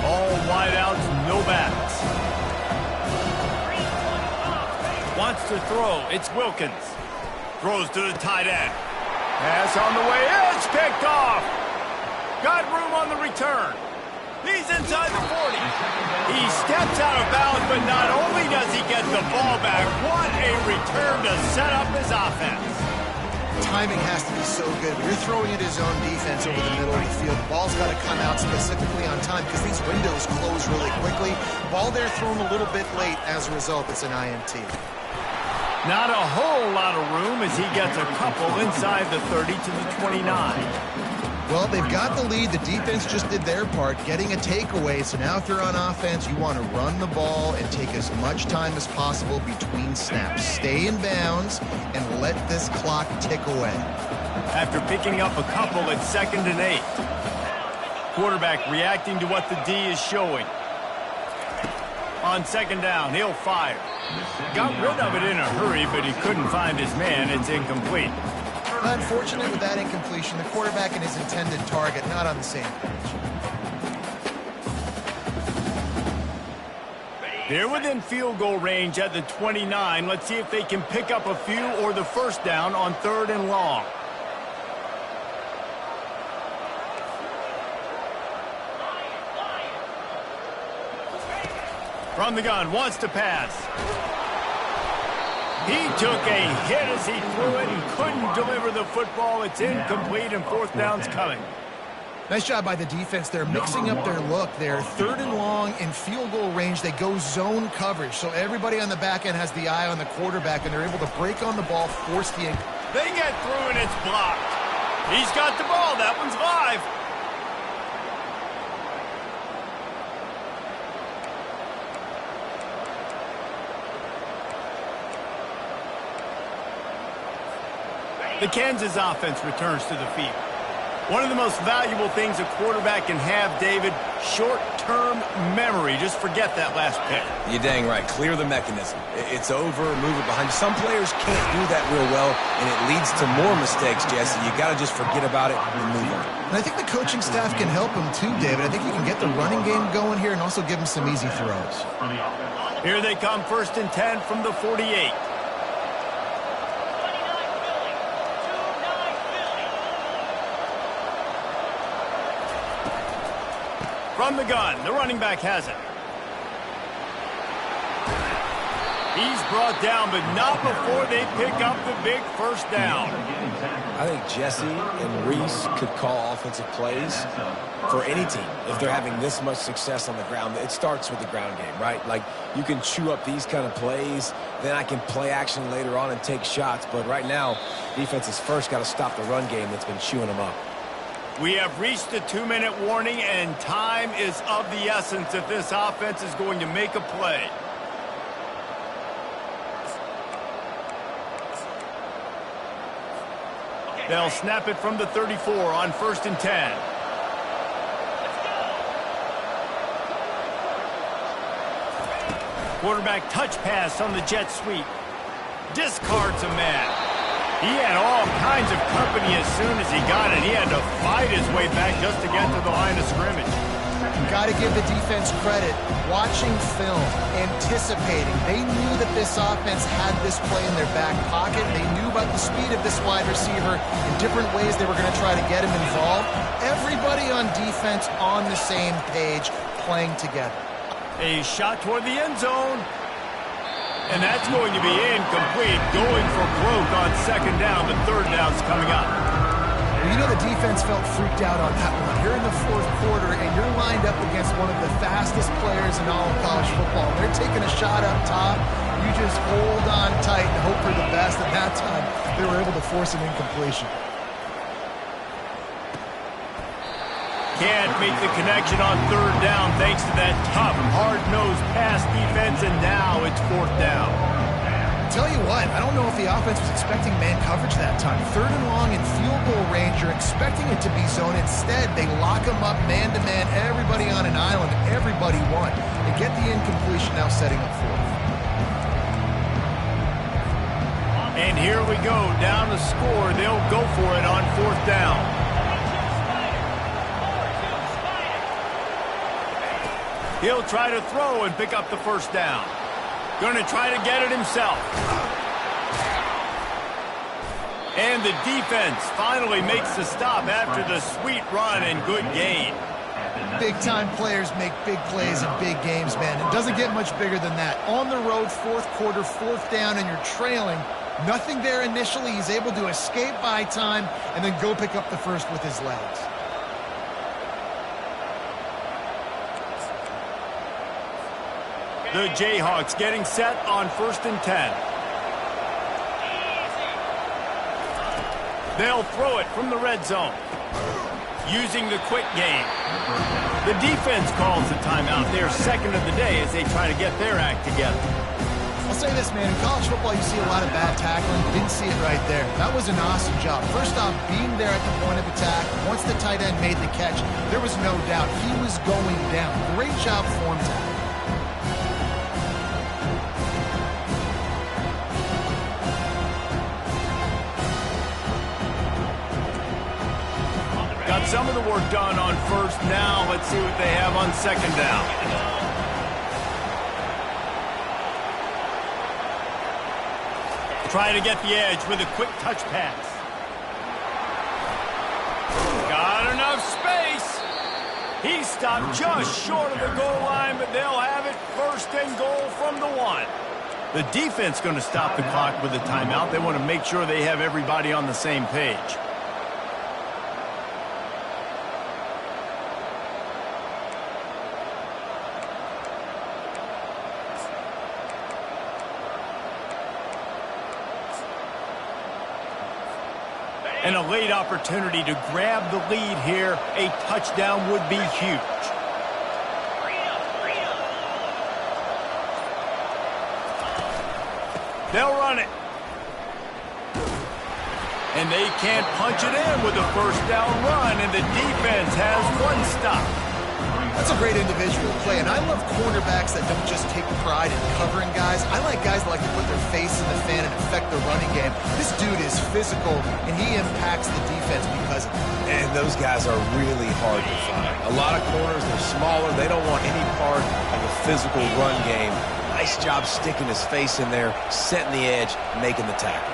All wideouts, no backs. Wants to throw. It's Wilkins. Throws to the tight end. Pass on the way. It's picked off. Got room on the return. He's inside the 40. He steps out of bounds, but not only does he get the ball back, what a return to set up his offense. Timing has to be so good. When you're throwing it his own defense over the middle of the field, the ball's got to come out specifically on time because these windows close really quickly. Ball there thrown a little bit late. As a result, it's an INT. Not a whole lot of room as he gets a couple inside the 30 to the 29. Well, they've got the lead. The defense just did their part, getting a takeaway. So now if you're on offense, you want to run the ball and take as much time as possible between snaps. Stay in bounds and let this clock tick away. After picking up a couple at 2nd and 8. Quarterback reacting to what the D is showing. On 2nd down, he'll fire. Got rid of it in a hurry, but he couldn't find his man. It's incomplete. Unfortunate with that incompletion, the quarterback and his intended target not on the same page. They're within field goal range at the 29. Let's see if they can pick up a few or the first down on 3rd and long. From the gun, wants to pass. He took a hit as he threw it and couldn't deliver the football. It's incomplete and 4th down's coming. Nice job by the defense. They're mixing up their look. They're 3rd and long in field goal range. They go zone coverage. So everybody on the back end has the eye on the quarterback, and they're able to break on the ball, force the They get through and it's blocked. He's got the ball. That one's live. The Kansas offense returns to the field. One of the most valuable things a quarterback can have, David, short-term memory. Just forget that last pick. You're dang right. Clear the mechanism. It's over, move it behind you. Some players can't do that real well, and it leads to more mistakes, Jesse. You got to just forget about it and move on. And I think the coaching staff can help him too, David. I think you can get the running game going here and also give him some easy throws. Here they come, 1st and 10 from the 48. From the gun, the running back has it. He's brought down, but not before they pick up the big first down. I think Jesse and Reese could call offensive plays for any team. If they're having this much success on the ground, it starts with the ground game, right? Like, you can chew up these kind of plays, then I can play action later on and take shots. But right now, defense has first got to stop the run game that's been chewing them up. We have reached the 2-minute warning, and time is of the essence if this offense is going to make a play. They'll snap it from the 34 on 1st and 10. Quarterback touch pass on the jet sweep. Discards a man. He had all kinds of company as soon as he got it. He had to fight his way back just to get to the line of scrimmage. You got to give the defense credit. Watching film, anticipating. They knew that this offense had this play in their back pocket. They knew about the speed of this wide receiver in different ways they were going to try to get him involved. Everybody on defense on the same page, playing together. A shot toward the end zone. And that's going to be incomplete. Going for broke on 2nd down, but 3rd down's coming up. Well, you know the defense felt freaked out on that one. You're in the 4th quarter, and you're lined up against one of the fastest players in all of college football. They're taking a shot up top. You just hold on tight and hope for the best. At that time, they were able to force an incompletion. Can't make the connection on 3rd down thanks to that tough, hard-nosed pass defense, and now it's 4th down. Tell you what, I don't know if the offense was expecting man coverage that time. 3rd and long in field goal range, you're expecting it to be zone. Instead, they lock them up man-to-man, everybody on an island, everybody won. They get the incompletion, now setting up 4th. And here we go, down to score. They'll go for it on 4th down. He'll try to throw and pick up the 1st down. Going to try to get it himself. And the defense finally makes the stop after the sweet run and good gain. Big-time players make big plays in big games, man. It doesn't get much bigger than that. On the road, 4th quarter, 4th down, and you're trailing. Nothing there initially. He's able to escape by time and then go pick up the 1st with his legs. The Jayhawks getting set on 1st and 10. They'll throw it from the red zone. Using the quick game. The defense calls the timeout. They're 2nd of the day as they try to get their act together. I'll say this, man. In college football, you see a lot of bad tackling. Didn't see it right there. That was an awesome job. First off, being there at the point of attack. Once the tight end made the catch, there was no doubt he was going down. Great job form tackling. Got some of the work done on 1st. Now let's see what they have on 2nd down. Try to get the edge with a quick touch pass. Got enough space. He stopped just short of the goal line, but they'll have it 1st and goal from the 1. The defense going to stop the clock with a timeout. They want to make sure they have everybody on the same page. And a late opportunity to grab the lead here. A touchdown would be huge. They'll run it. And they can't punch it in with a first down run, and the defense has one stop. That's a great individual play, and I love cornerbacks that don't just take pride in covering guys. I like guys that like to put their face in the fan and affect the running game. This dude is physical, and he impacts the defense because of it. And those guys are really hard to find. A lot of corners, they're smaller. They don't want any part of a physical run game. Nice job sticking his face in there, setting the edge, making the tackle.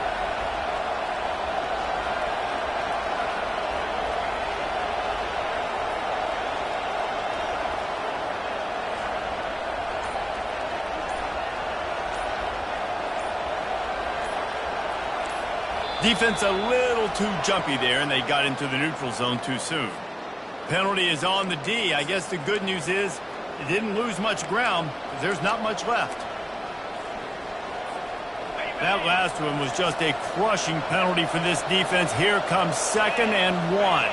Defense a little too jumpy there, and they got into the neutral zone too soon. Penalty is on the D. I guess the good news is it didn't lose much ground. There's not much left. That last one was just a crushing penalty for this defense. Here comes 2nd and 1.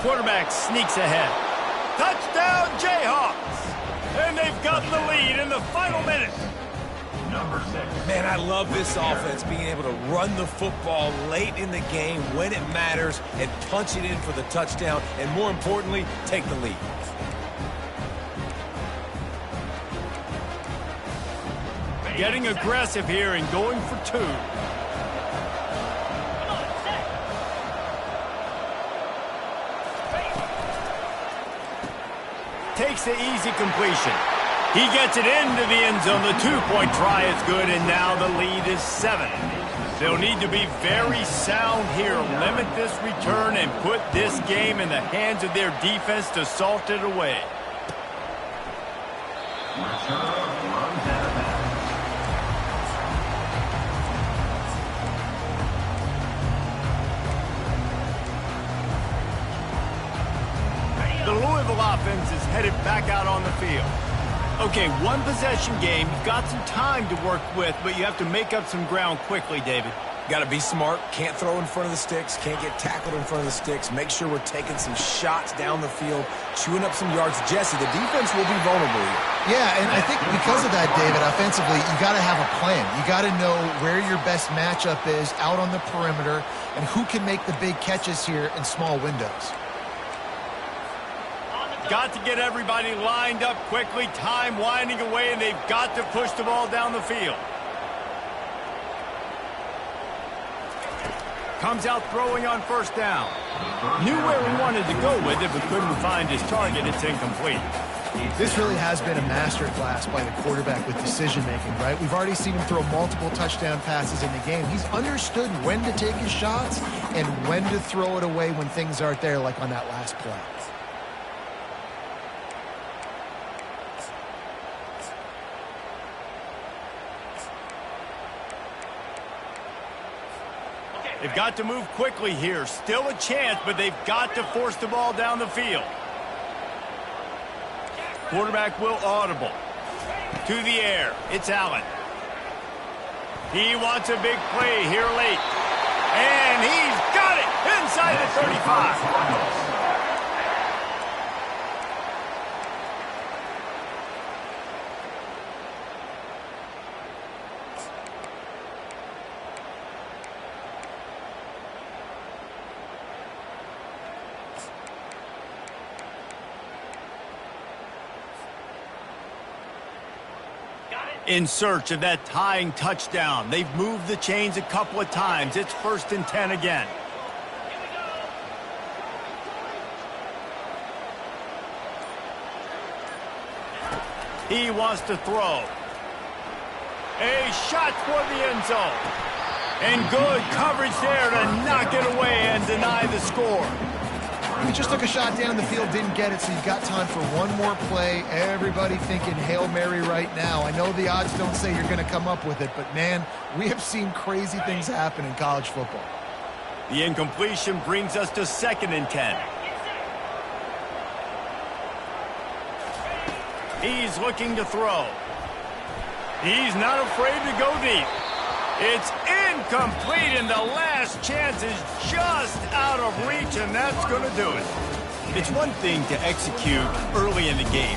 Quarterback sneaks ahead. Touchdown, Jayhawks! And they've got the lead in the final minute. Man, I love this offense being able to run the football late in the game when it matters and punch it in for the touchdown and, more importantly, take the lead. Getting aggressive here and going for 2. Takes the easy completion. He gets it into the end zone. The 2-point try is good, and now the lead is 7. They'll need to be very sound here, limit this return, and put this game in the hands of their defense to salt it away. The Louisville offense is headed back out on the field. Okay, one possession game. You've got some time to work with, but you have to make up some ground quickly, David. Got to be smart. Can't throw in front of the sticks. Can't get tackled in front of the sticks. Make sure we're taking some shots down the field, chewing up some yards. Jesse, the defense will be vulnerable here. Yeah, and I think because of that, David, offensively, you got to have a plan. You got to know where your best matchup is out on the perimeter and who can make the big catches here in small windows. Got to get everybody lined up quickly, time winding away, and they've got to push the ball down the field. Comes out throwing on first down. Knew where he wanted to go with it, but couldn't find his target. It's incomplete. This really has been a masterclass by the quarterback with decision-making, right? We've already seen him throw multiple touchdown passes in the game. He's understood when to take his shots and when to throw it away when things aren't there, like on that last play. They've got to move quickly here. Still a chance, but they've got to force the ball down the field. Quarterback will audible. To the air. It's Allen. He wants a big play here late. And he's got it inside the 35. In search of that tying touchdown. They've moved the chains a couple of times. It's 1st and 10 again. He wants to throw. A shot for the end zone. And good coverage there to knock it away and deny the score. He just took a shot down the field, didn't get it, so you've got time for one more play. Everybody thinking Hail Mary right now. I know the odds don't say you're going to come up with it, but, man, we have seen crazy things happen in college football. The incompletion brings us to 2nd and 10. He's looking to throw. He's not afraid to go deep. It's incomplete, and the last chance is just out of reach, and that's going to do it. It's one thing to execute early in the game.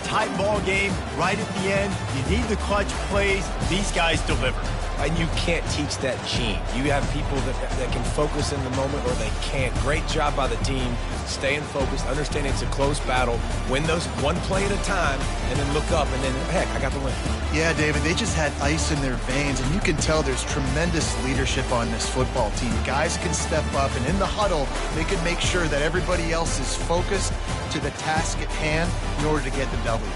Tight ball game, right at the end, you need the clutch plays. These guys deliver. and you can't teach that gene. You have people that can focus in the moment or they can't. Great job by the team, staying focused, understanding it's a close battle, win those one play at a time, and then look up, and then, heck, I got the win. Yeah, David, they just had ice in their veins, and you can tell there's tremendous leadership on this football team. Guys can step up, and in the huddle, they can make sure that everybody else is focused to the task at hand in order to get the W.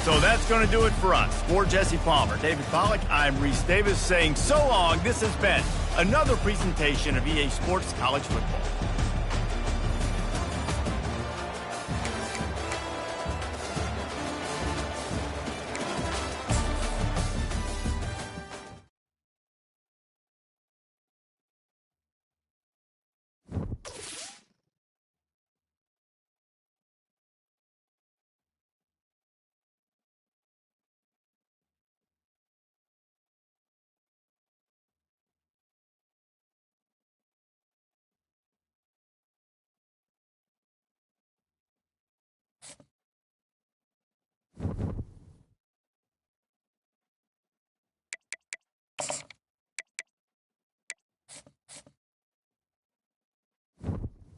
So that's going to do it for us. For Jesse Palmer, David Pollack, I'm Reese Davis saying so long. This has been another presentation of EA Sports College Football.